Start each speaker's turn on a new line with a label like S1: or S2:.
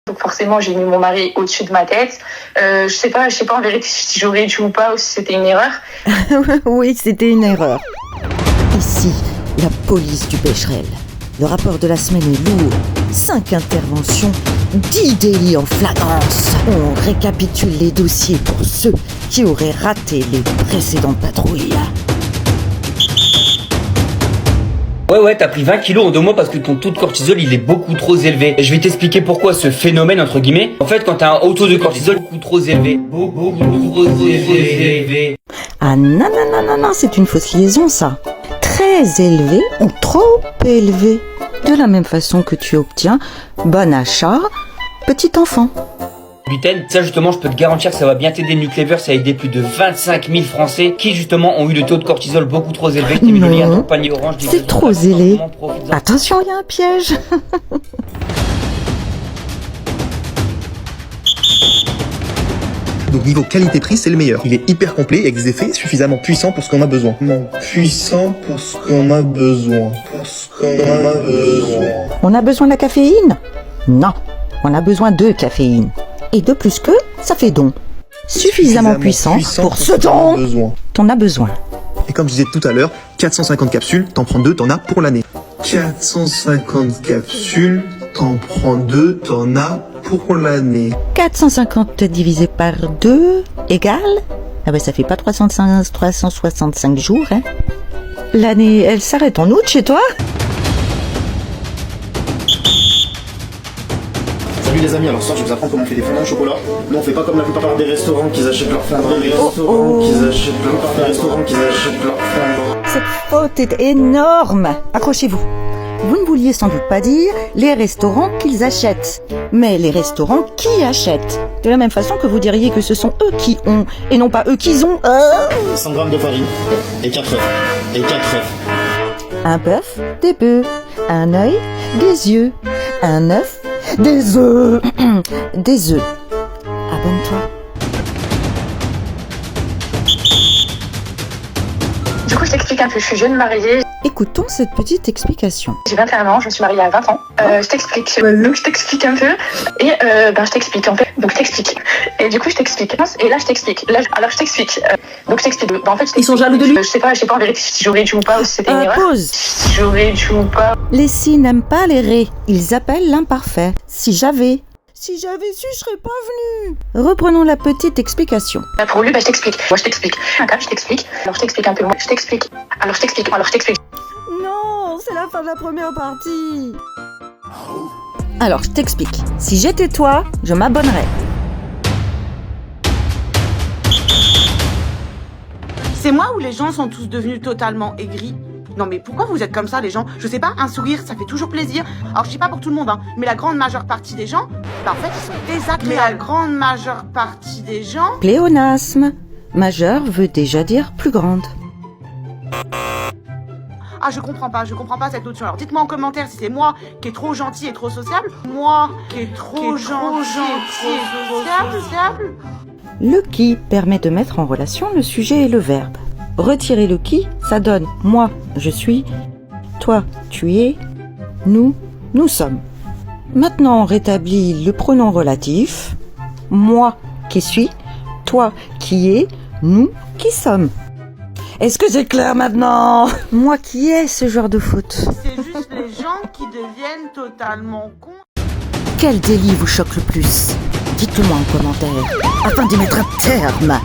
S1: Donc forcément, j'ai mis mon mari au-dessus de ma tête. Je sais pas en vérité si j'aurais dû ou pas, ou si c'était une erreur.
S2: Oui, c'était une erreur. Ici, la police du Becherel. Le rapport de la semaine est lourd. 5 interventions, 10 délits en flagrance. On récapitule les dossiers pour ceux qui auraient raté les précédentes patrouilles.
S3: Ouais, t'as pris 20 kilos en 2 mois parce que ton taux de cortisol il est beaucoup trop élevé. Et je vais t'expliquer pourquoi ce phénomène entre guillemets. En fait, quand t'as un haut taux de cortisol beaucoup trop élevé. Beaucoup trop élevé.
S2: Ah non, c'est une fausse liaison ça. Très élevé ou trop élevé. De la même façon que tu obtiens bon achat, petit enfant.
S3: Gluten, ça justement je peux te garantir que ça va bien t'aider. Nucleaver, ça a aidé plus de 25 000 Français qui justement ont eu le taux de cortisol beaucoup trop élevé. Je t'ai mis le lien dans le panier orange.
S2: C'est trop zélé. Attention, il y a un piège.
S4: Donc niveau qualité-prix, c'est le meilleur. Il est hyper complet avec des effets suffisamment puissants pour ce qu'on a besoin. Puissant pour ce qu'on a besoin.
S2: On a besoin de la caféine? Non, on a besoin de caféine. Et de plus que, ça fait don. Suffisamment puissant pour ce dont t'en as besoin.
S4: Et comme je disais tout à l'heure, 450 capsules, t'en prends 2, t'en as pour l'année. 450 capsules, t'en prends 2, t'en as pour l'année.
S2: 450 divisé par 2 égale... Ah ben ça fait pas 365 jours, hein. L'année, elle s'arrête en août chez toi?
S5: Salut les amis, alors ce soir je vais vous apprendre comment on fait des fondants au chocolat. Nous on fait pas comme la plupart des restaurants qui achètent leurs fondants.
S2: Cette faute est énorme. Accrochez-vous. Vous ne vouliez sans doute pas dire les restaurants qu'ils achètent, mais les restaurants qui achètent. De la même façon que vous diriez que ce sont eux qui ont, et non pas eux qui ont.
S5: 100 grammes de farine, et 4 œufs.
S2: Un bœuf, des bœufs, un œil, des yeux, un œuf, des œufs, des œufs. Abonne-toi.
S1: Du coup, je t'explique un peu. Je suis jeune mariée.
S2: Écoutons cette petite explication.
S1: J'ai 21 ans, je me suis mariée à 20 ans. Je t'explique. Donc je t'explique un peu. Et je t'explique en fait. Donc je t'explique. Et du coup je t'explique. Et là je t'explique. Alors je t'explique. Donc je t'explique. En fait,
S6: Ils sont jaloux de lui.
S1: Je sais pas en vérité si j'aurais dû ou pas, ou si c'était une erreur.
S2: Pause.
S1: Si j'aurais dû ou pas.
S2: Les si n'aiment pas les ré. Ils appellent l'imparfait. Si j'avais su, je serais pas venue. Reprenons la petite explication.
S1: Pour lui, je t'explique. Moi je t'explique. Je t'explique. Alors je t'explique un peu. Je t'explique. Alors je t'explique.
S2: Non, c'est la fin de la première partie. Alors, je t'explique. Si j'étais toi, je m'abonnerais.
S6: C'est moi ou les gens sont tous devenus totalement aigris? Non mais pourquoi vous êtes comme ça les gens? Je sais pas, un sourire ça fait toujours plaisir. Alors je dis pas pour tout le monde hein, mais la grande majeure partie des gens, en fait ils sont désagréables. Mais la grande majeure partie des gens...
S2: Pléonasme. Majeur veut déjà dire plus grande.
S6: Ah je comprends pas cette notion. Alors dites-moi en commentaire si c'est moi qui est trop gentil et trop sociable. Moi qui est trop gentil et trop sociable.
S2: Le qui permet de mettre en relation le sujet et le verbe. Retirer le qui, ça donne moi, je suis, toi, tu es, nous, nous sommes. Maintenant, on rétablit le pronom relatif. Moi qui suis, toi qui es, nous qui sommes. Est-ce que c'est clair maintenant? Moi qui ai ce genre de faute.
S6: C'est juste les gens qui deviennent totalement cons.
S2: Quel délit vous choque le plus? Dites-le moi en commentaire, afin d'y mettre un terme.